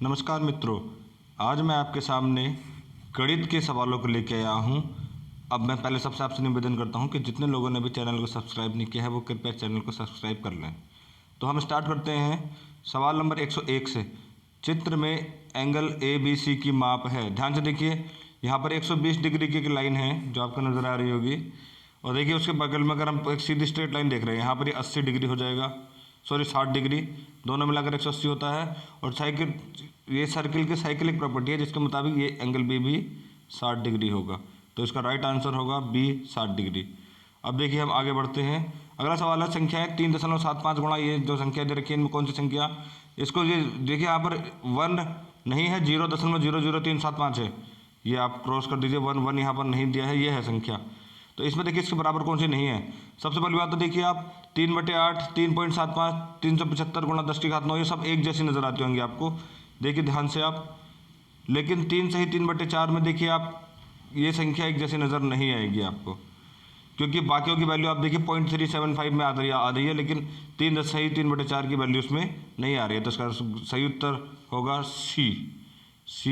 नमस्कार मित्रों, आज मैं आपके सामने गणित के सवालों को लेकर आया हूं। अब मैं पहले सबसे आपसे निवेदन करता हूं कि जितने लोगों ने भी चैनल को सब्सक्राइब नहीं किया है वो कृपया चैनल को सब्सक्राइब कर लें। तो हम स्टार्ट करते हैं सवाल नंबर 101 से। चित्र में एंगल ABC की माप है। ध्यान से देखिए, यहाँ पर 120 डिग्री की एक लाइन है जो आपको नज़र आ रही होगी, और देखिए उसके बगल में अगर हम एक सीधी स्ट्रेट लाइन देख रहे हैं, यहाँ पर ये 80 डिग्री हो जाएगा, सॉरी 60 डिग्री, दोनों मिलाकर 180 होता है। और साइकिल, ये सर्किल की साइक्लिक प्रॉपर्टी है जिसके मुताबिक ये एंगल बी भी 60 डिग्री होगा। तो इसका राइट आंसर होगा बी 60 डिग्री। अब देखिए हम आगे बढ़ते हैं। अगला सवाल है संख्या है 3.75 गुणा ये जो संख्या दे रखी है इनमें कौन सी संख्या। इसको ये देखिए, यहाँ पर 1 नहीं है, 0.00375 है, ये आप क्रॉस कर दीजिए। 1 यहाँ पर नहीं दिया है, ये है संख्या। तो इसमें देखिए इसके बराबर कौन सी नहीं है। सबसे पहली बात तो देखिए आप 3/8, 3.75, 375 गुणा 10⁹ ये सब एक जैसी नज़र आती होंगी आपको, देखिए ध्यान से आप। लेकिन 3 सही 3/4 में देखिए आप ये संख्या एक जैसी नज़र नहीं आएगी आपको, क्योंकि बाकियों की वैल्यू आप देखिए 0.375 में आ रही है, लेकिन 3 सही 3/4 की वैल्यू उसमें नहीं आ रही है। तो इसका सही उत्तर होगा सी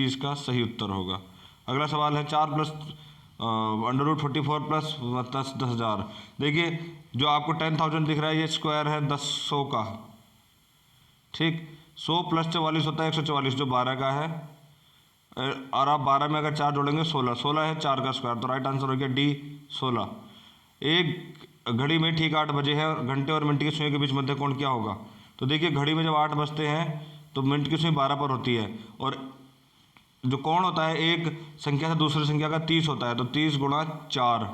इसका सही उत्तर होगा। अगला सवाल है 4 + √44 प्लस 10,000। देखिए जो आपको 10,000 दिख रहा है ये स्क्वायर है 100 का, ठीक। 100 + 44 होता है 144, जो 12 का है। और आप 12 में अगर 4 जोड़ेंगे 16 है 4 का स्क्वायर। तो राइट आंसर हो गया डी 16। एक घड़ी में ठीक 8 बजे है, घंटे और मिनट की सुई के बीच मध्य कोण क्या होगा। तो देखिए घड़ी में जब 8 बजते हैं तो मिनट की सुई 12 पर होती है, और जो कोण होता है एक संख्या से दूसरी संख्या का 30 होता है। तो 30 × 4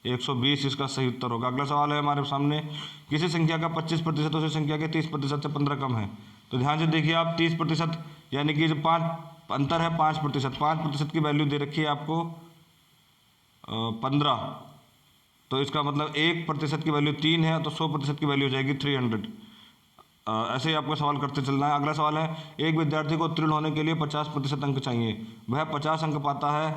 120 इसका सही उत्तर होगा। अगला सवाल है हमारे सामने, किसी संख्या का 25% उसी संख्या के 30% से 15 कम है। तो ध्यान से देखिए आप 30%, यानी कि जो 5 अंतर है 5%, 5% की वैल्यू दे रखी है आपको 15। तो इसका मतलब 1% की वैल्यू 3 है, तो 100% की वैल्यू हो जाएगी 300। ऐसे ही आपको सवाल करते चलना है। अगला सवाल है, एक विद्यार्थी को उत्तीर्ण होने के लिए 50% अंक चाहिए। वह 50 अंक पाता है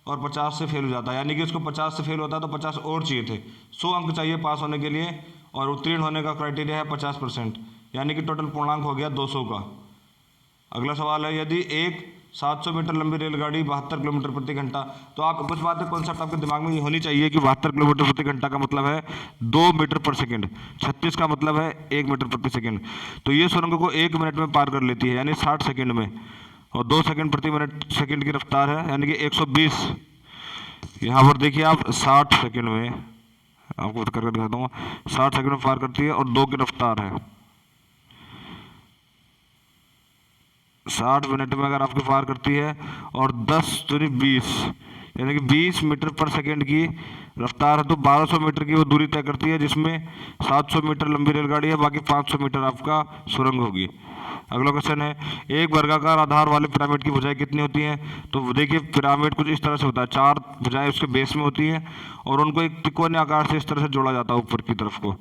और 50 से फेल हो जाता है, यानी कि उसको 50 से फेल होता है तो 50 और चाहिए थे। 100 अंक चाहिए पास होने के लिए, और उत्तीर्ण होने का क्राइटेरिया है 50%, यानी कि टोटल पूर्णांक हो गया 200 का। अगला सवाल है, यदि एक 700 मीटर लंबी रेलगाड़ी 72 किलोमीटर प्रति घंटा, तो आप कुछ बातें कॉन्सेप्ट आपके दिमाग में ये होनी चाहिए कि 72 किलोमीटर प्रति घंटा का मतलब है 2 मीटर पर सेकंड, 36 का मतलब है 1 मीटर प्रति सेकंड। तो ये सुरंग को 1 मिनट में पार कर लेती है, यानी 60 सेकंड में, और 2 सेकंड प्रति मिनट सेकंड की रफ्तार है, यानी कि 120। यहाँ पर देखिए आप 60 सेकंड में, आपको करके दिखा दूंगा, 60 सेकंड में पार करती है, और 2 की रफ्तार है। 60 मिनट में अगर आपकी पार करती है, और 10 दूनी 20, यानी कि 20 मीटर पर सेकंड की रफ्तार है, तो 1200 मीटर की वो दूरी तय करती है, जिसमें 700 मीटर लंबी रेलगाड़ी है, बाकी 500 मीटर आपका सुरंग होगी। अगला क्वेश्चन है, एक वर्गाकार आधार वाले पिरामिड की भुजाएं कितनी होती हैं। तो देखिए पिरामिड कुछ इस तरह से होता है, 4 भुजाएं उसके बेस में होती हैं, और उनको एक त्रिकोणीय आकार से इस तरह से जोड़ा जाता है ऊपर की तरफ को।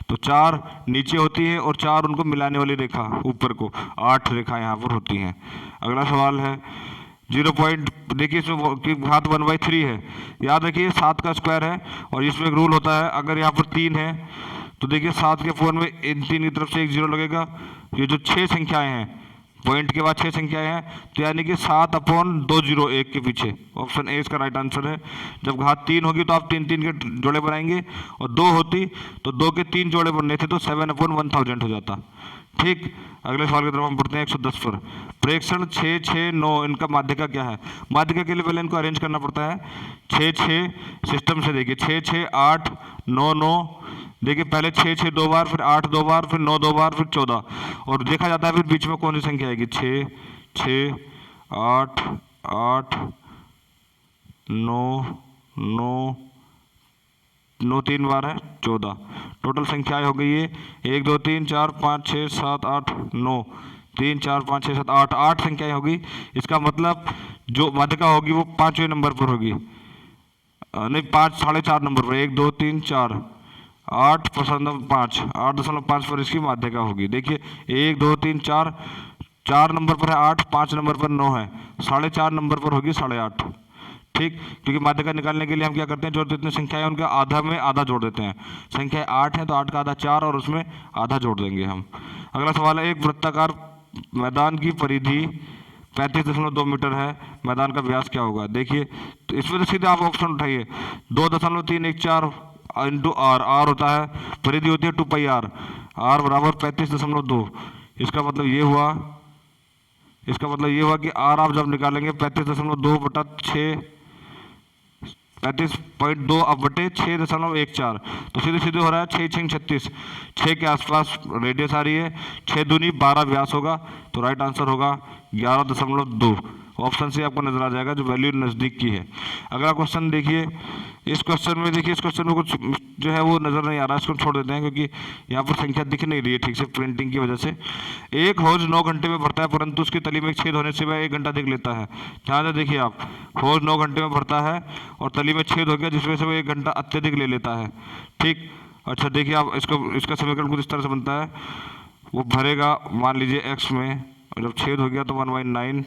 तो 4 नीचे होती है, और 4 उनको मिलाने वाली रेखा ऊपर को, 8 रेखा यहाँ पर होती हैं। अगला सवाल है 0 पॉइंट, देखिए इसमें घात 1/3 है। याद रखिए 7 का स्क्वायर है, और इसमें एक रूल होता है, अगर यहाँ पर 3 है तो देखिए 7 के फॉर्म में इन 3 की तरफ से एक 0 लगेगा। ये जो 6 संख्याएं हैं, पॉइंट के बाद 6 संख्याएं हैं, तो यानी कि 7/2 0 1 के पीछे, ऑप्शन ए इसका राइट आंसर है। जब घात 3 होगी तो आप 3 के जोड़े बनाएंगे, और 2 होती तो 2 के 3 जोड़े बनने थे, तो 7/1000 हो जाता, ठीक। अगले सवाल की तरफ हम बढ़ते हैं 110 पर। प्रेक्षण 6, 6, 9 इनका माध्यिका क्या है। माध्यिका के लिए पहले इनको अरेंज करना पड़ता है। 6, 6 सिस्टम से देखिए 6, 6, 8, 9, 9, देखिए पहले 6, 6 2 बार, फिर 8 2 बार, फिर 9 2 बार, फिर 14, और देखा जाता है फिर बीच में कौन सी संख्या आएगी। 6, 6, 8, 8, 9, 9, 9 3 बार है 14। टोटल संख्याएं हो गई है 1 2 3 4 5 6 7 8 9, 3 4 5 6 7 8, 8 संख्याएं होगी। इसका मतलब जो माध्यिका होगी वो 5वें नंबर पर होगी, नहीं 5 4.5 नंबर पर, 1 2 3 4 8.5 8.5 पर इसकी माध्यिका होगी। देखिए 1 2 3 4, 4 नंबर पर है 8, 5 नंबर पर 9 है, 4.5 नंबर पर होगी 8.5, ठीक। क्योंकि माध्यिका निकालने के लिए हम क्या करते हैं, जो जितनी संख्या है उनका आधा में आधा जोड़ देते हैं। संख्या 8 है तो 8 का आधा 4, और उसमें आधा जोड़ देंगे हम। अगला सवाल है, एक वृत्ताकार मैदान की परिधि 35.2 मीटर है। मैदान का व्यास क्या होगा? देखिए, तो इसमें तो सीधे आप ऑप्शन उठाइए, 2.314 इंटू आर, आर होता है परिधि होती है 2 पाई आर बराबर 35.2। इसका मतलब ये हुआ, कि आर आप जब निकालेंगे 35.2/6, 35.2 अब बटे 6.14, तो सीधे सीधे हो रहा है 6×6 = 36, 6 के आसपास रेडियस आ रही है, 6 दूनी 12 व्यास होगा, तो राइट आंसर होगा 11.2। ऑप्शन से आपको नजर आ जाएगा जो वैल्यू नज़दीक की है। अगला क्वेश्चन देखिए, इस क्वेश्चन में कुछ जो है वो नज़र नहीं आ रहा, इसको छोड़ देते हैं क्योंकि यहाँ पर संख्या दिख नहीं रही है ठीक से प्रिंटिंग की वजह से। एक हौज 9 घंटे में भरता है परंतु उसकी तली में एक छेद होने से वह 1 घंटा अधिक लेता है। ध्यान से देखिए आप, हौज 9 घंटे में भरता है और तली में छेद हो गया जिस वजह से वह 1 घंटा अत्यधिक ले लेता है। ठीक, अच्छा देखिए आप, इसका समीकरण कुछ इस तरह से बनता है, वो भरेगा मान लीजिए x में, और जब छेद हो गया तो 1/9,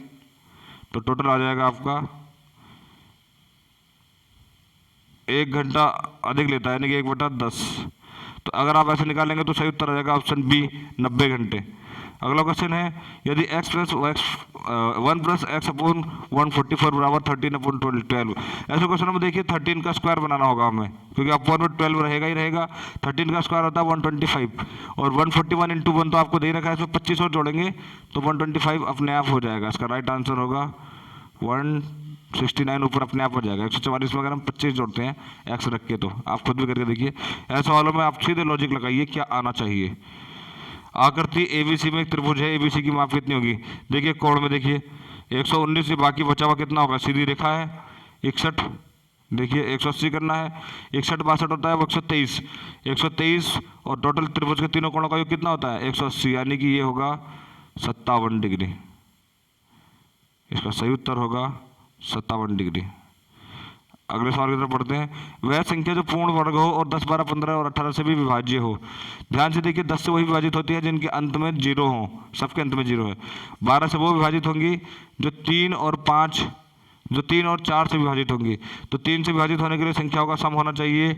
तो टोटल आ जाएगा आपका 1 घंटा अधिक लेता है, यानी कि 1/10। तो अगर आप ऐसे निकालेंगे तो सही उत्तर आ जाएगा ऑप्शन बी, 90 घंटे। अगला क्वेश्चन है, यदि x + 1 + x/144 बराबर 13/12। ऐसे क्वेश्चन में देखिए 13 का स्क्वायर बनाना होगा हमें, क्योंकि अपॉन में 12 रहेगा ही रहेगा। 13 का स्क्वायर होता है 125, और 141 × 1 तो आपको दे रखा है, इसमें 25 और जोड़ेंगे तो 125 अपने आप हो जाएगा। इसका राइट आंसर होगा 169, ऊपर अपने आप हो जाएगा। 144 में अगर हम 25 जोड़ते हैं एक्स रख के, तो आप खुद भी करके देखिए। ऐसे सवालों में आप सीधे लॉजिक लगाइए क्या आना चाहिए। आकृति एबीसी में एक त्रिभुज है, एबीसी की माप कितनी होगी? देखिए कोण में देखिए 119 से बाकी बचा हुआ कितना होगा? सीधी रेखा है 61, देखिए 180 करना है, 61 62 होता है, 123, 123 और टोटल त्रिभुज के तीनों कोणों का योग कितना होता है? 180, यानी कि ये होगा 57 डिग्री। इसका सही उत्तर होगा 57 डिग्री। अगले सवाल की तरफ बढ़ते हैं, वह संख्या जो पूर्ण वर्ग हो और 10 12 15 और 18 से भी विभाज्य हो। ध्यान से देखिए, 10 से वही विभाजित होती है जिनके अंत में 0 हो, सबके अंत में 0 है। 12 से वो विभाजित होंगी जो 3 और 4 से विभाजित होंगी। तो 3 से विभाजित होने के लिए संख्याओं का सम होना चाहिए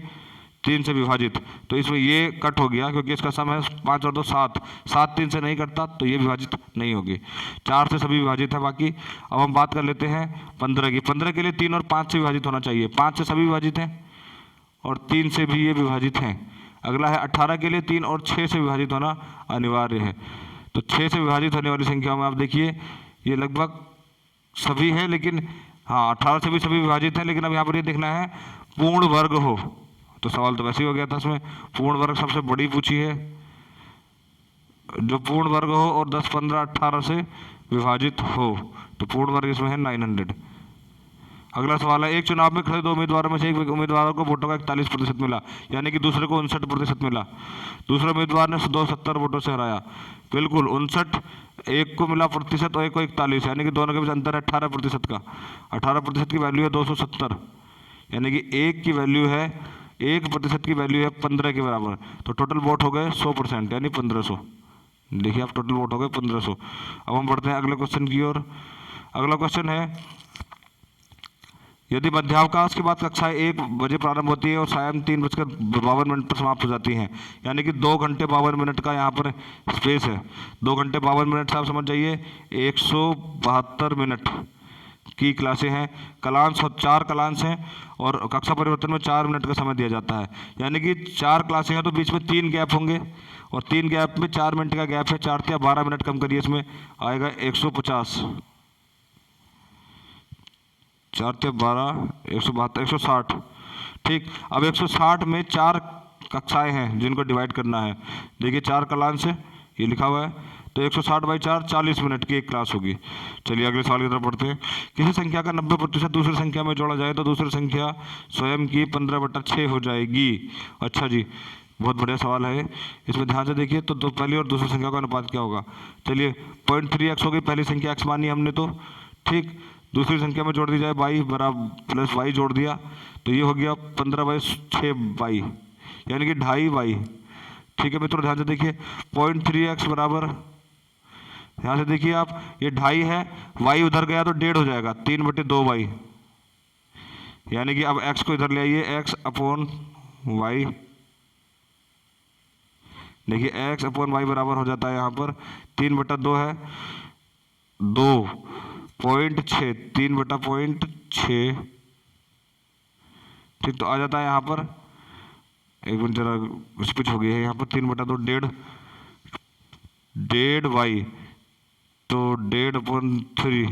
3 से विभाजित, तो इसमें ये कट हो गया क्योंकि इसका सम है 5 और 2 7, 7 3 से नहीं कटता, तो ये विभाजित नहीं होगी। 4 से सभी विभाजित है बाकी। अब हम बात कर लेते हैं 15 की। 15 के लिए 3 और 5 से विभाजित होना चाहिए, 5 से सभी विभाजित हैं और 3 से भी ये विभाजित हैं। अगला है 18 के लिए 3 और 6 से विभाजित होना अनिवार्य है। तो 6 से विभाजित होने वाली संख्या में आप देखिए ये लगभग सभी है, लेकिन हाँ 18 से भी सभी विभाजित हैं, लेकिन अब यहाँ पर ये देखना है पूर्ण वर्ग हो। तो सवाल तो वैसे ही हो गया था, इसमें पूर्ण वर्ग सबसे बड़ी पूछी है, जो पूर्ण वर्ग हो और 10 15 18 से विभाजित हो, तो पूर्ण वर्ग इसमें है 900। अगला सवाल है, एक चुनाव में खड़े 2 उम्मीदवारों में से एक उम्मीदवार को वोटों का 41% मिला, यानी कि दूसरे को 59% मिला। दूसरे उम्मीदवार ने 270 वोटों से हराया। बिल्कुल 59 एक को मिला प्रतिशत और एक को 41, यानी कि दोनों के बीच अंतर है 18% का। 18% की वैल्यू है 270, यानी कि एक की वैल्यू है 1% की वैल्यू है 15 के बराबर। तो टोटल वोट हो गए 100%, यानी 1500। देखिए आप, टोटल वोट हो गए 1500। अब हम बढ़ते हैं अगले क्वेश्चन की ओर। अगला क्वेश्चन है, यदि मध्यावकाश के बाद कक्षाएं 1 बजे प्रारंभ होती है और सायं 3:52 पर समाप्त हो जाती हैं, यानी कि 2 घंटे 52 मिनट का यहाँ पर स्पेस है। 2 घंटे 52 मिनट से आप समझ जाइए 172 मिनट की क्लासें हैं। कलांश 4 कलांश हैं और कक्षा परिवर्तन में 4 मिनट का समय दिया जाता है, यानी कि 4 क्लासें हैं तो बीच में 3 गैप होंगे और 3 गैप में 4 मिनट का गैप है। 4 से 12 मिनट कम करिए, इसमें आएगा 150, 4 से 12 172 160। ठीक, अब 160 में 4 कक्षाएं हैं जिनको डिवाइड करना है। देखिए 4 कलांश है, ये लिखा हुआ है, तो 160/4 40 मिनट की एक क्लास होगी। चलिए अगले सवाल की तरफ बढ़ते हैं। किसी संख्या का 90% दूसरी संख्या में जोड़ा जाए तो दूसरी संख्या स्वयं की 15/6 हो जाएगी। अच्छा जी, बहुत बढ़िया सवाल है। इसमें ध्यान से देखिए, तो पहली और दूसरी संख्या का अनुपात क्या होगा? चलिए 0.3x हो गई, पहली संख्या x मानी हमने, तो ठीक। दूसरी संख्या में जोड़ दी जाए y बराबर प्लस y जोड़ दिया, तो ये हो गया 15/6y, यानी कि 2.5y। ठीक है मित्रों, ध्यान से देखिए 0.3x बराबर, ध्यान से देखिए आप, ये 2.5 है, y उधर गया तो 1.5 हो जाएगा, 3/2y, यानी कि अब x को इधर ले आइए, x/y। देखिए x/y बराबर हो जाता है यहाँ पर 3/2 है 2, 0.6, 3/0.6। ठीक, तो आ जाता है यहाँ पर, एक मिनट जरा स्पिच हो गई है यहाँ पर, 3/2 डेढ़ वाई, तो 1.5/3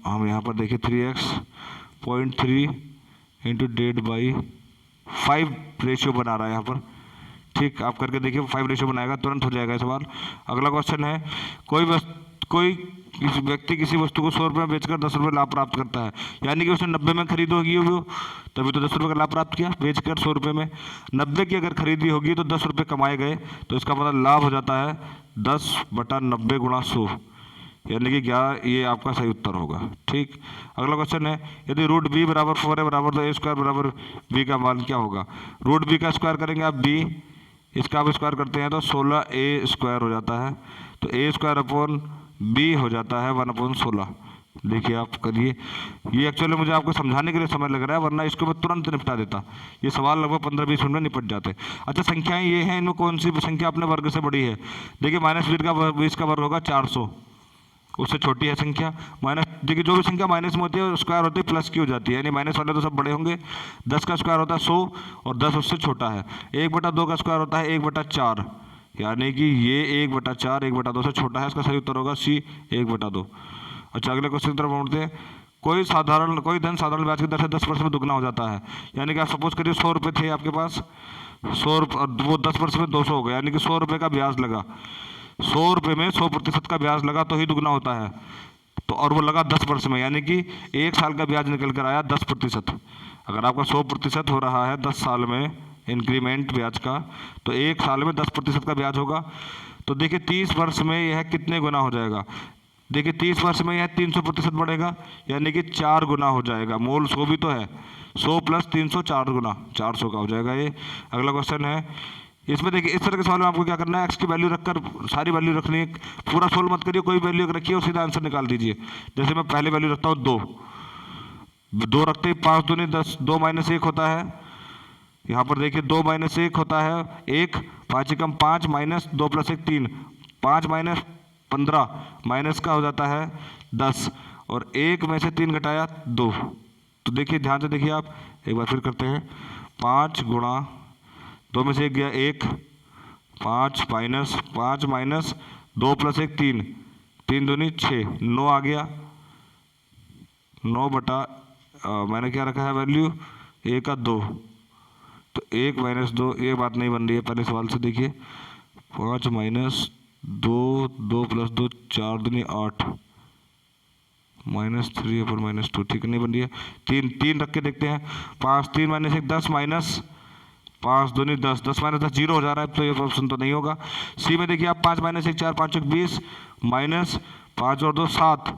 हम यहाँ पर देखिए 3x 0.3 इंटू 1.5/5 रेशियो बना रहा है यहाँ पर। ठीक, आप करके देखिए 5 रेशियो बनाएगा, तुरंत हो जाएगा सवाल। अगला क्वेश्चन है, कोई किसी व्यक्ति किसी वस्तु को 100 रुपये में बेचकर 10 रुपये लाभ प्राप्त करता है, यानी कि उसने 90 में खरीदी होगी वो, तभी तो 10 रुपये का लाभ प्राप्त किया, बेचकर 100 रुपये में। 90 की अगर खरीदी होगी तो 10 रुपये कमाए गए, तो इसका मतलब लाभ हो जाता है 10/90 गुणा 100, यानी कि क्या ये आपका सही उत्तर होगा। ठीक, अगला क्वेश्चन है, यदि रूट बी बराबर 4 है बराबर, तो ए स्क्वायर बराबर बी का मान क्या होगा। रूट बी का स्क्वायर करेंगे आप बी, इसका आप स्क्वायर करते हैं तो 16a² हो जाता है, तो a² अपॉन बी हो जाता है 1/16। देखिए आप करिए, ये एक्चुअली मुझे आपको समझाने के लिए समय लग रहा है, वरना इसको मैं तुरंत निपटा देता। ये सवाल लगभग 15-20 मिनट में निपट जाते। अच्छा, संख्याएं ये हैं, इनमें कौन सी संख्या अपने वर्ग से बड़ी है। देखिए -20 का वर्ग होगा 400, उससे छोटी है संख्या। माइनस, देखिए जो भी संख्या माइनस में होती है स्क्वायर होती है प्लस की हो जाती है, यानी माइनस वाले तो सब बड़े होंगे। 10 का स्क्वायर होता है 100 और 10 उससे छोटा है। 1/2 का स्क्वायर होता है 1/4, यानी कि ये 1/4 1/2 से छोटा है, इसका सही उत्तर होगा सी 1/2। अच्छा, अगले क्वेश्चन की तरफ बढ़ते हैं। कोई धन साधारण ब्याज की दर से 10% में दुगना हो जाता है, यानी कि आप सपोज करिए 100 रुपये थे आपके पास, 100 वो 10% में 200 हो गया, यानी कि 100 रुपये का ब्याज लगा। 100 रुपये में 100% का ब्याज लगा तो ही दुगना होता है, तो और वो लगा 10% में, यानी कि 1 साल का ब्याज निकल कर आया 10%। अगर आपका 100% हो रहा है 10 साल में इंक्रीमेंट ब्याज का, तो 1 साल में 10% का ब्याज होगा। तो देखिए 30 वर्ष में यह कितने गुना हो जाएगा। देखिए 30 वर्ष में यह 300% बढ़ेगा, यानी कि 4 गुना हो जाएगा। मोल 100 भी तो है, 100 + 300 4 गुना, 400 का हो जाएगा ये। अगला क्वेश्चन है, इसमें देखिए इस तरह के सवाल में आपको क्या करना है, एक्स की वैल्यू रखकर सारी वैल्यू रखनी है, पूरा सोल्व मत करिए, कोई वैल्यू रखिए और सीधा आंसर निकाल दीजिए। जैसे मैं पहले वैल्यू रखता हूँ 2 रखते ही 5 दूनी 10, 2 - 1 होता है। यहाँ पर देखिए 2 - 1 होता है 1, 5 × 5 -2 + 1 3, 5 - 15 माइनस का हो जाता है 10, और 1 में से 3 घटाया 2। तो देखिए ध्यान से देखिए आप, एक बार फिर करते हैं, 5 गुणा 2 में से 1 गया 1, 5 - 2 + 1 3, 3 दूनी 6, 9 आ गया। 9 बटा मैंने क्या रखा है वैल्यू 1 का 2, तो 1 - 2, ये बात नहीं बन रही है पहले सवाल से। देखिए 5 - 2, 2 + 2 4 दूनी 8, -3/-2, ठीक नहीं बन रही है। 3 रख के देखते हैं, 5 3 - 1 10 माइनस 5 दूनी 10, 10 - 10 0 हो जा रहा है, तो ये ऑप्शन तो नहीं होगा। सी में देखिए आप 5 - 1 4, 5 × 20 माइनस 5 और 2 7,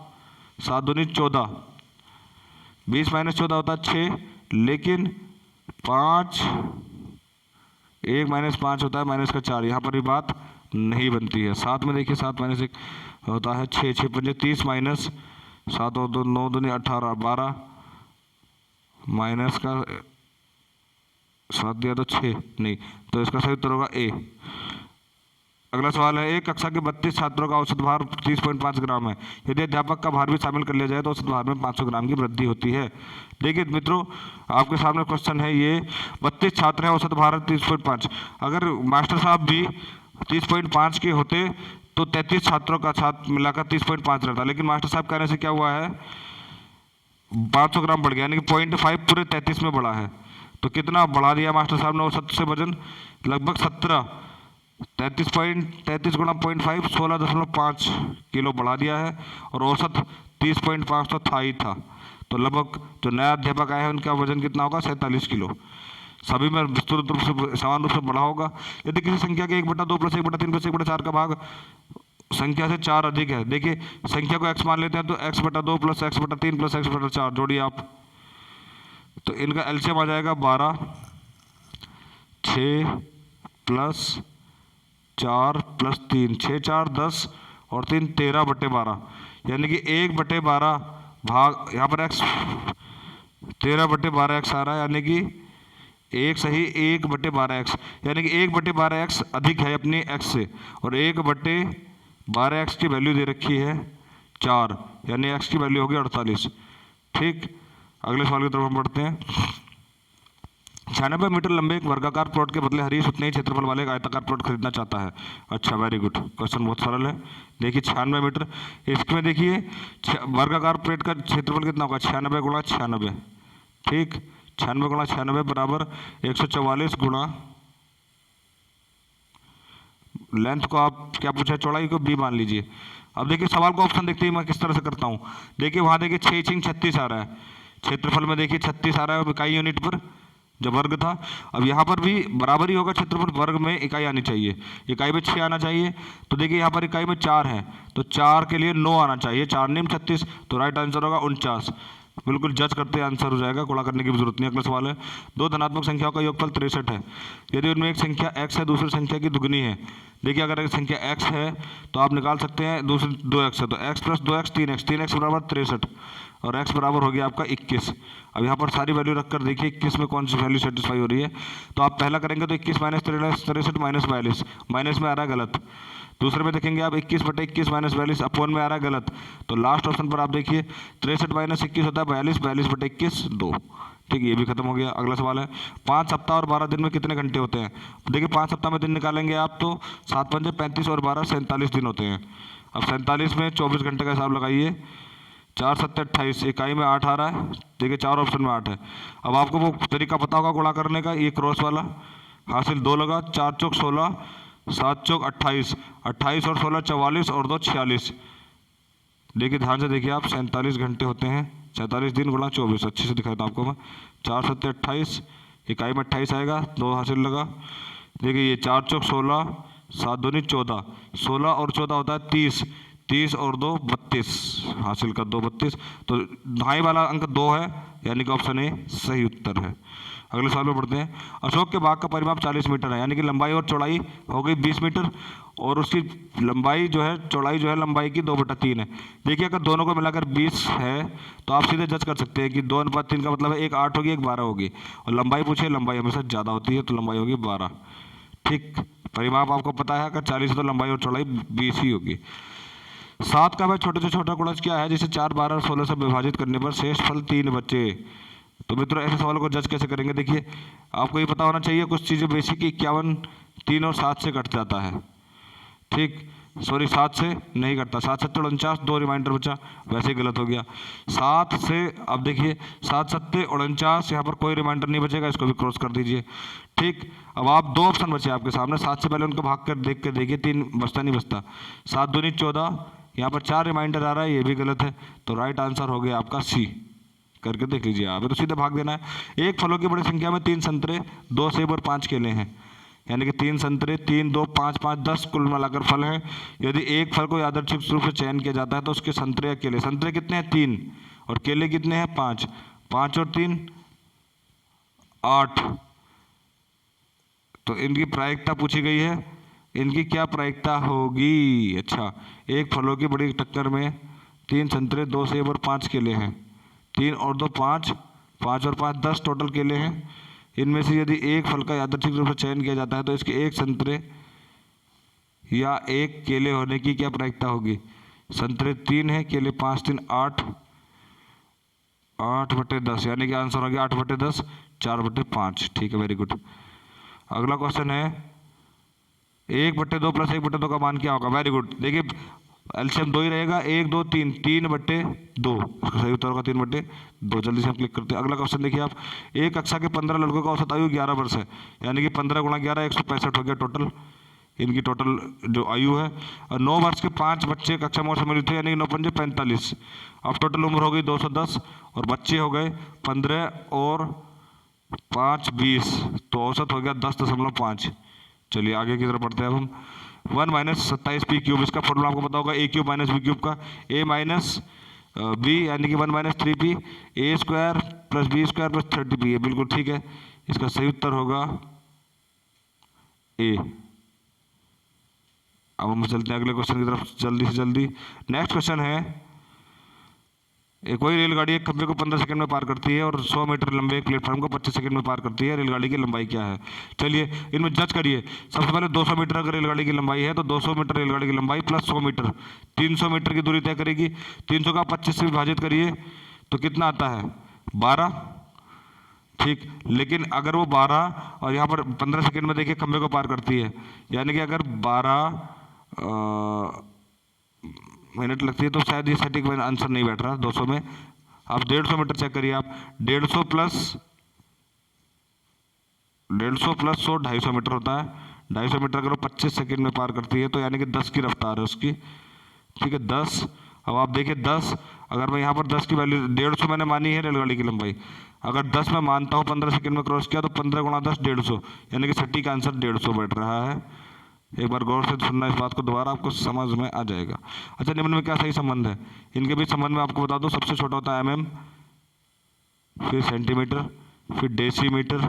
7 दूनी 14, 20 - 14 होता है 6, लेकिन 5 1 - 5 होता है माइनस का 4, यहाँ पर भी बात नहीं बनती है। 7 में देखिए 7 - 1 होता है 6, 6 × 5 30 माइनस 7 और 2 9 दूनी 18 12, माइनस का 7 दिया तो 6 नहीं, तो इसका सही उत्तर होगा ए। अगला सवाल है, एक कक्षा के 32 छात्रों का औसत भार 30.5 ग्राम है, यदि अध्यापक का भार भी शामिल कर लिया जाए तो औसत भार में 500 ग्राम की वृद्धि होती है। देखिए मित्रों, आपके सामने क्वेश्चन है, ये 32 छात्र हैं, औसत भार 30.5। अगर मास्टर साहब भी 30.5 के होते तो 33 छात्रों का साथ मिलाकर 30.5 रहता, लेकिन मास्टर साहब कहने से क्या हुआ है, 500 ग्राम बढ़ गया, यानी कि 0.5 पूरे 33 में बढ़ा है। तो कितना बढ़ा दिया मास्टर साहब ने औसत से वजन, लगभग 17, 33 गुणा 0.5 16.5 किलो बढ़ा दिया है, और औसत 30.5 तो था ही था। तो लगभग जो नया अध्यापक आए हैं उनका वजन कितना होगा, 47 किलो। सभी में विस्तृत रूप से समान रूप से बढ़ा होगा। यदि किसी संख्या के 1/2 + 1/3 + 1/4 का भाग संख्या से 4 अधिक है, देखिए संख्या को x मान लेते हैं, तो x/2 + x/3 + x/4 जोड़िए आप, तो इनका एलसीएम आ जाएगा 12, 6 + 4 + 3, 6 4 10 और 3 13/12, यानी कि 1/12 भाग, यहाँ पर x 13/12 x आ रहा है, यानी कि 1 सही 1/12 x, यानी कि 1/12 x अधिक है अपनी x से, और 1/12 12x की वैल्यू दे रखी है 4, यानी x की वैल्यू होगी 48। ठीक, अगले सवाल की तरफ हम बढ़ते हैं। 96 मीटर लंबे एक वर्गाकार प्लॉट के बदले हरीश उतने ही क्षेत्रफल वाले एक आयताकार प्लॉट खरीदना चाहता है। अच्छा, वेरी गुड, क्वेश्चन बहुत सरल है। देखिए 96 मीटर, इसमें देखिए वर्गाकार प्लेट का क्षेत्रफल कितना होगा, 96 गुणा 96। ठीक, 96 गुणा 96 बराबर 144 गुणा लेंथ को आप क्या पूछा है, चौड़ाई को b मान लीजिए। अब देखिए सवाल को ऑप्शन देखते ही मैं किस तरह से करता हूँ। देखिए वहाँ देखिए 6 36 आ रहा है, क्षेत्रफल में देखिए 36 आ रहा है इकाई यूनिट पर जब वर्ग था। अब यहाँ पर भी बराबर ही होगा, क्षेत्रफल वर्ग में इकाई आनी चाहिए, इकाई में 6 आना चाहिए। तो देखिए यहाँ पर इकाई में 4 है तो 4 के लिए 9 आना चाहिए, 4 9 36, तो राइट आंसर होगा 49। बिल्कुल जज करते आंसर हो जाएगा, गुणा करने की भी जरूरत नहीं। अगला सवाल है, दो धनात्मक संख्याओं का योगफल 63 है, यदि उनमें एक संख्या x है दूसरी संख्या की दुगनी है। देखिए अगर एक संख्या x है तो आप निकाल सकते हैं, दूसरी 2x है तो x plus 2x 3x, 3x बराबर 63 और x बराबर हो गया आपका 21। अब यहाँ पर सारी वैल्यू रखकर देखिए 21 में कौन सी वैल्यू सेटिस्फाई हो रही है। तो आप पहला करेंगे तो 21 माइनस 63 माइनस 42, माइनस में आ रहा है गलत। दूसरे में देखेंगे आप 21/21 माइनस 42 अपॉन में आ रहा है गलत। तो लास्ट ऑप्शन पर आप देखिए 63 माइनस 21 होता है 42, 42/21 2। ठीक है, ये भी खत्म हो गया। अगला सवाल है, 5 सप्ताह और 12 दिन में कितने घंटे होते हैं। देखिए 5 सप्ताह में दिन निकालेंगे आप तो 7 पंजे 35 और 12 47 दिन होते हैं। अब 47 में 24 घंटे का हिसाब लगाइए, 4 7 28, इकाई में 8 आ रहा है। देखिए 4 ऑप्शन में 8 है। अब आपको वो तरीका पता होगा गुणा करने का, ये क्रॉस वाला हासिल 2 लगा, 4 चौक 16, 7 चौक 28, 28 और 16 44 और 2 46। देखिए ध्यान से देखिए आप, 47 घंटे होते हैं, 47 दिन गुणा 24, अच्छे से दिखाता हूँ आपको मैं। 4 7 28, इकाई में 28 आएगा, 2 हासिल लगा। देखिए ये 4 चौक 16, 7 दूनी 14, 16 और 14 होता है 30, 30 और 2 32, हासिल कर 2 32। तो ढाई वाला अंक 2 है, यानी कि ऑप्शन ए सही उत्तर है। अगले सवाल में बढ़ते हैं, अशोक के बाग का परिमाप 40 मीटर है, यानी कि लंबाई और चौड़ाई हो गई 20 मीटर और उसकी लंबाई जो है चौड़ाई जो है लंबाई की 2/3 है। देखिए अगर दोनों को मिलाकर 20 है तो आप सीधे जज कर सकते हैं कि 2/3 का मतलब है एक 8 होगी एक 12 होगी, और लंबाई पूछे, लंबाई हमेशा ज़्यादा होती है तो लंबाई होगी 12। ठीक, परिमाप आपको पता है, अगर 40 है तो लंबाई और चौड़ाई 20 ही होगी। 7 का भाई छोटे से छोटा गुणज क्या है जिसे 4 12 और 16 से विभाजित करने पर शेष फल 3 बचे। तो मित्रों ऐसे सवालों को जज कैसे करेंगे, देखिए आपको ये पता होना चाहिए कुछ चीज़ें बेसिक, 51 3 और 7 से कट जाता है। ठीक, सॉरी 7 से नहीं कटता, 7 7 49, 2 रिमाइंडर बचा, वैसे ही गलत हो गया। 7 से अब देखिए 7 7 49, यहाँ पर कोई रिमाइंडर नहीं बचेगा, इसको भी क्रॉस कर दीजिए। ठीक, अब आप 2 ऑप्शन बचे आपके सामने, 7 से पहले उनको भाग कर देख कर देखिए, 3 बचता नहीं बचता, 7 दूनी 14, यहाँ पर 4 रिमाइंडर आ रहा है, ये भी गलत है। तो राइट आंसर हो गया आपका सी, करके देख लीजिए आप, तो सीधे भाग देना है। एक फलों की बड़ी संख्या में 3 संतरे 2 सेब और 5 केले हैं, यानी कि 3 संतरे 3 2 5 5 10 कुल मिलाकर फल हैं। यदि एक फल को यादृच्छिक रूप से चयन किया जाता है तो उसके संतरे या केले, संतरे कितने हैं 3 और केले कितने हैं 5, 5 और 3 8। तो इनकी प्रायिकता पूछी गई है, इनकी क्या प्रायिकता होगी। अच्छा, एक फलों की बड़ी टक्कर में 3 संतरे 2 सेब और 5 केले हैं, 3 और 2 5, 5 और 5 10 टोटल केले हैं। इनमें से यदि एक फल का यादृच्छिक रूप से चयन किया जाता है तो इसके एक संतरे या एक केले होने की क्या प्रायिकता होगी। संतरे 3 है, केले 5 3 8, 8/10, यानी कि आंसर हो गया 8/10, 4/5। ठीक है, वेरी गुड। अगला क्वेश्चन है, 1/2 प्लस 1/2 का मान क्या होगा। वेरी गुड, देखिए एलसीएम 2 ही रहेगा, 1 2 3, 3/2, इसका सही उत्तर होगा 3/2। जल्दी से हम क्लिक करते हैं। अगला क्वेश्चन देखिए आप, एक कक्षा के 15 लड़कों का औसत आयु 11 वर्ष है, यानी कि 15 गुणा 11 165 हो गया टोटल, इनकी टोटल जो आयु है। और 9 वर्ष के 5 बच्चे कक्षा में सम्मिलित थे, यानी कि 9 पंजे 45। अब टोटल उम्र हो गई 210 और बच्चे हो गए 15 और 5 20, तो औसत हो गया 10.5। चलिए आगे की तरफ बढ़ते हैं अब हम। 1 माइनस 27 पी क्यूब, इसका फॉर्मूला आपको पता होगा A cube minus B cube का, ए माइनस बी यानी कि 1 minus 3p, A square plus B square plus 30p है, बिल्कुल ठीक है। इसका सही उत्तर होगा ए। अब हम चलते हैं अगले क्वेश्चन की तरफ जल्दी से जल्दी। नेक्स्ट क्वेश्चन है, कोई रेलगाड़ी एक खंभे को 15 सेकंड में पार करती है और 100 मीटर लंबे एक प्लेटफॉर्म को 25 सेकंड में पार करती है। रेलगाड़ी की लंबाई क्या है? चलिए इनमें जज करिए। सबसे पहले 200 मीटर अगर रेलगाड़ी की लंबाई है तो 200 मीटर रेलगाड़ी की लंबाई प्लस 100 मीटर 300 मीटर की दूरी तय करेगी। 300 का 25 से विभाजित करिए तो कितना आता है? 12। ठीक, लेकिन अगर वो 12 और यहाँ पर 15 सेकंड में देखिए खंभे को पार करती है, यानी कि अगर 12 मिनट लगती है तो शायद ये सटीक आंसर नहीं बैठ रहा 200 में। अब 150 मीटर चेक करिए आप। 150 प्लस 100 250 मीटर होता है। 250 मीटर अगर वो 25 सेकंड में पार करती है तो यानी कि 10 की रफ्तार है उसकी। ठीक है 10। अब आप देखिए 10, अगर मैं यहाँ पर 10 की वैल्यू 150 मैंने मानी है रेलगाड़ी की लंबाई, अगर 10 मैं मानता हूँ 15 सेकंड में क्रॉस किया तो 15 गुणा 10 150, यानी कि सटीक आंसर 150 बैठ रहा है। एक बार गौर से सुनना इस बात को, दोबारा आपको समझ में आ जाएगा। अच्छा, निम्न में क्या सही संबंध है? इनके बीच संबंध में आपको बता दूं, सबसे छोटा होता है mm, फिर सेंटीमीटर, फिर डेसीमीटर,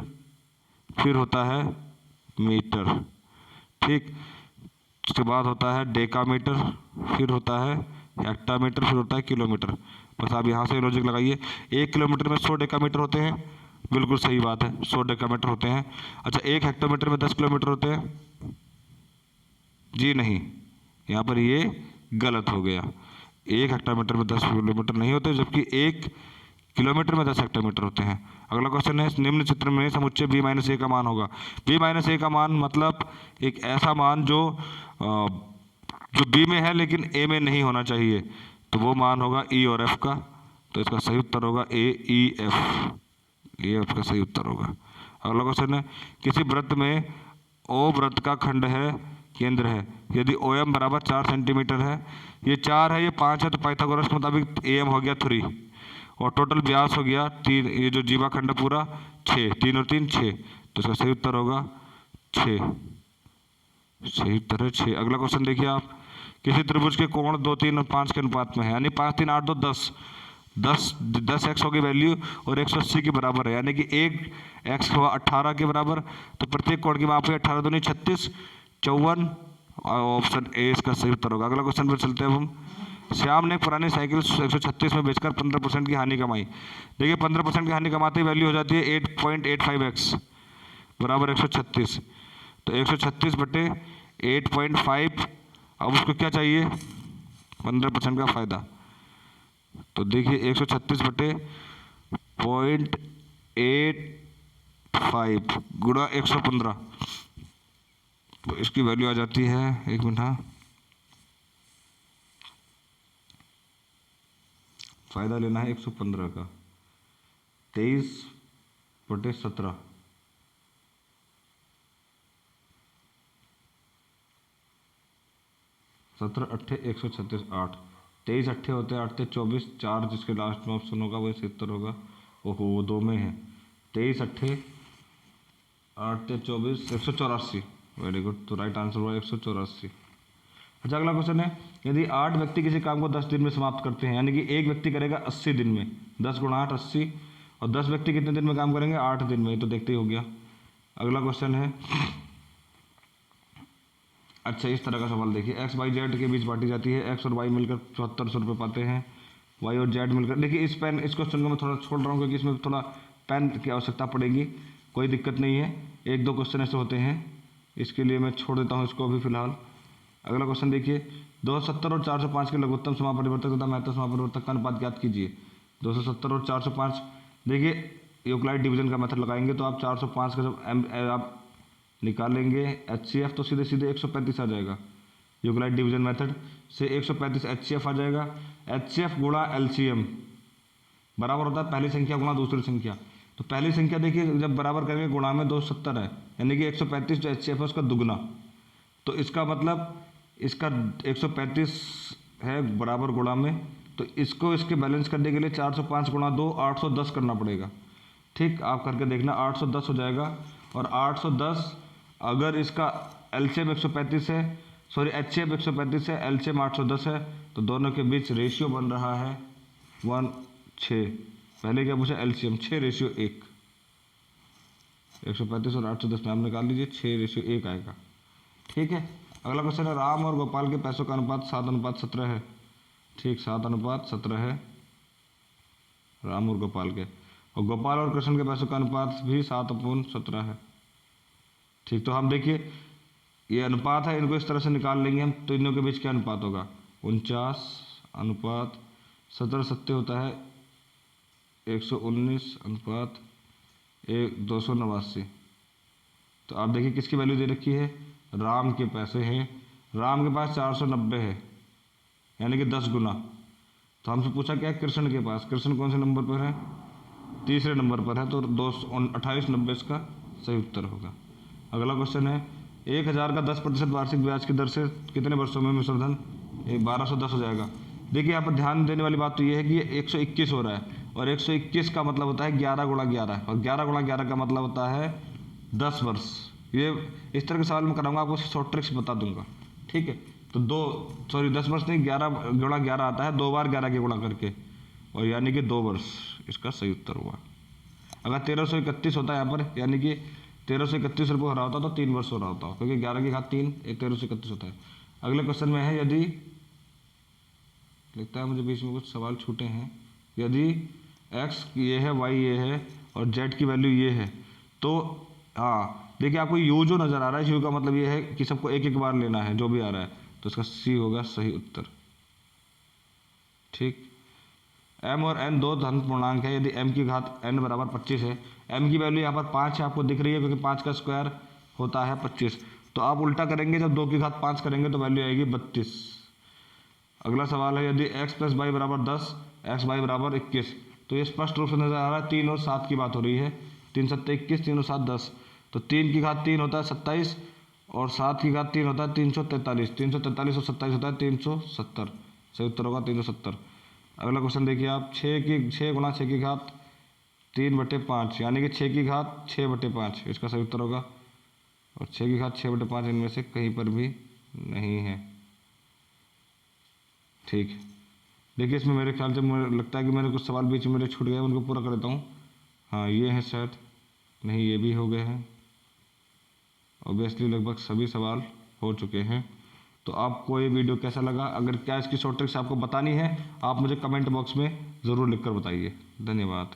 फिर होता है मीटर। ठीक, उसके बाद होता है डेकामीटर, फिर होता है हेक्टामीटर, फिर होता है किलोमीटर। बस आप यहाँ से लॉजिक लगाइए। 1 किलोमीटर में 100 डेकामीटर होते हैं, बिल्कुल सही बात है, 100 डेकामीटर होते हैं। अच्छा, 1 हेक्टोमीटर में 10 किलोमीटर होते हैं? जी नहीं, यहाँ पर ये गलत हो गया। 1 हेक्टोमीटर में 10 किलोमीटर नहीं होते, जबकि 1 किलोमीटर में 10 हेक्टोमीटर होते हैं। अगला क्वेश्चन है, निम्न चित्र में समुच्चय b माइनस ए का मान होगा। b माइनस ए का मान मतलब एक ऐसा मान जो b में है लेकिन a में नहीं होना चाहिए, तो वो मान होगा e और f का। तो इसका सही उत्तर होगा a e f का सही उत्तर होगा। अगला क्वेश्चन है, किसी वृत्त में o वृत्त का खंड है, केंद्र है। यदि OM बराबर 4 सेंटीमीटर है, ये 4 है, ये 5 है, तो पाइथागोरस के मुताबिक AM हो गया 3 और टोटल व्यास हो गया 3, ये जो जीवा खंड पूरा 6, 3 और 3 6, तो इसका सही उत्तर होगा 6। सही उत्तर है 6। अगला क्वेश्चन देखिए आप, किसी त्रिभुज के कोण 2, 3 और 5 के अनुपात में है, यानी 5, 3, 8, 2, 10 एक्स की वैल्यू और 180 के बराबर है, यानी कि एक एक्स हुआ 18 के बराबर, तो प्रत्येक कोण की माप है 18 दूनी 36, 54। ऑप्शन ए इसका सही उत्तर होगा। अगला क्वेश्चन पर चलते हैं हम। श्याम ने एक पुरानी साइकिल 136 में बेचकर 15% की हानि कमाई। देखिए 15% की हानि कमाते ही वैल्यू हो जाती है 8.85x बराबर 136, तो 136 बटे 8.5। अब उसको क्या चाहिए? 15% का फायदा। तो देखिए 136 बटे 0.85 गुणा 115, तो इसकी वैल्यू आ जाती है, एक मिनट, हाँ, फायदा लेना है 115 का, 23 बटे 17, 17 अट्ठे 136, 8, 23 अट्ठे होते हैं 8 से 24, 4 जिसके लास्ट में ऑप्शन होगा वो 76 होगा। ओहो, वो 2 में है। 23 अट्ठे 8 से 24, 184। वेरी गुड, तो राइट आंसर हुआ 184। अच्छा, अगला क्वेश्चन है, यदि 8 व्यक्ति किसी काम को 10 दिन में समाप्त करते हैं, यानी कि एक व्यक्ति करेगा 80 दिन में, 10 गुणा 8 80, और 10 व्यक्ति कितने दिन में काम करेंगे? 8 दिन में, तो देखते ही हो गया। अगला क्वेश्चन है, अच्छा इस तरह का सवाल देखिए, एक्स वाई जेड के बीच बांटी जाती है, एक्स और वाई मिलकर 7400 रुपये पाते हैं, वाई और जेड मिलकर, देखिए इस क्वेश्चन को मैं थोड़ा छोड़ रहा हूँ क्योंकि इसमें थोड़ा पेन की आवश्यकता पड़ेगी, कोई दिक्कत नहीं है, 1-2 क्वेश्चन ऐसे होते हैं, इसके लिए मैं छोड़ देता हूँ इसको अभी फिलहाल। अगला क्वेश्चन देखिए, 270 और 405 के लघुत्तम समापरिवर्तक तथा महत्तम समापरिवर्तक का अनुपात ज्ञात कीजिए। 270 और 405, देखिए यूक्लाइड डिवीजन का मेथड लगाएंगे तो आप 405 का जब आप निकालेंगे HCF तो सीधे सीधे 135 आ जाएगा। यूक्लाइड डिवीजन मेथड से 135 HCF आ जाएगा। HCF गुणा LCM बराबर होता है पहली संख्या गुणा दूसरी संख्या। तो पहली संख्या देखिए जब बराबर करेंगे गुणा में 270 है, यानी कि 135 जो HCF है उसका दुगना, तो इसका मतलब इसका 135 है बराबर गुणा में, तो इसको इसके बैलेंस करने के लिए 405 गुणा 2 810 करना पड़ेगा। ठीक, आप करके देखना 810 हो जाएगा। और 810 अगर इसका LCM 135 है, सॉरी HCF 135 है, LCM 810 है, तो दोनों के बीच रेशियो बन रहा है 1:6। पहले क्या पूछा? LCM 6:1। 135 और 810 में आप निकाल लीजिए, 6:1 आएगा। ठीक है, अगला क्वेश्चन है, राम और गोपाल के पैसों का अनुपात 7:17 है। ठीक, 7:17 है। राम और गोपाल के, और गोपाल और कृष्ण के पैसों का अनुपात भी 7/17 है। ठीक, तो हम देखिए ये अनुपात है, इनको इस तरह से निकाल लेंगे हम, तो इनों के बीच क्या अनुपात होगा, 49/17 सत्य होता है 119/289। तो आप देखिए किसकी वैल्यू दे रखी है, राम के पैसे हैं, राम के पास 490 है, यानी कि 10 गुना। तो हमसे पूछा क्या कृष्ण के पास, कृष्ण कौन से नंबर पर है, तीसरे नंबर पर है, तो 2890 इसका सही उत्तर होगा। अगला क्वेश्चन है 1000 का 10% वार्षिक ब्याज की दर से कितने वर्षों में मिश्र धन 1210 हो जाएगा। देखिए यहाँ पर ध्यान देने वाली बात तो ये है कि ये 121 हो रहा है, और 121 का मतलब होता है 11 गुणा 11, और 11 गुणा 11 का मतलब होता है 10 वर्ष। ये इस तरह के सवाल में कराऊंगा, आपको शॉर्ट ट्रिक्स बता दूंगा। ठीक है, तो 10 वर्ष नहीं, 11 गुणा 11 आता है, 2 बार 11 के गुणा करके, और यानी कि 2 वर्ष इसका सही उत्तर हुआ। अगर 1331 होता है यहाँ पर, यानी कि 1331 रुपये हो रहा होता तो 3 वर्ष हो रहा होता, क्योंकि 11 की घात 3 एक 1331 होता है। अगले क्वेश्चन में है, यदि लगता है मुझे बीच में कुछ सवाल छूटे हैं, यदि x ये है, y ये है, और z की वैल्यू ये है, तो हाँ देखिए आपको यू जो नज़र आ रहा है, यू का मतलब ये है कि सबको एक एक बार लेना है जो भी आ रहा है, तो इसका सी होगा सही उत्तर। ठीक, m और n दो धन पूर्णांक है, यदि m की घात n बराबर 25 है, m की वैल्यू यहाँ पर 5 है, आपको दिख रही है, क्योंकि 5 का स्क्वायर होता है 25, तो आप उल्टा करेंगे, जब 2 की घात 5 करेंगे तो वैल्यू आएगी 32। अगला सवाल है, यदि x + y बराबर 10, x y बराबर 21, तो ये स्पष्ट रूप से नजर आ रहा है 3 और 7 की बात हो रही है, 3 × 7 = 21, 3 और 7 10, तो 3 की घात 3 होता है 27, और 7 की घात 3 होता है 343, 343 और 27 होता है 370, सही उत्तर होगा 370। अगला क्वेश्चन देखिए आप, 6 गुणा 6 की घात 3/5, यानी कि 6 की घात 6/5 इसका सही उत्तर होगा, और 6 की घात 6/5 इनमें से कहीं पर भी नहीं है। ठीक, देखिए इसमें मेरे ख्याल से मुझे लगता है कि मेरे कुछ सवाल बीच में मेरे छूट गए, उनको पूरा कर देता हूँ। हाँ ये हैं शायद, नहीं ये भी हो गए हैं, ऑब्वियसली लगभग सभी सवाल हो चुके हैं। तो आपको ये वीडियो कैसा लगा, अगर क्या इसकी शॉर्ट ट्रिक्स आपको बतानी है, आप मुझे कमेंट बॉक्स में ज़रूर लिखकर बताइए। धन्यवाद।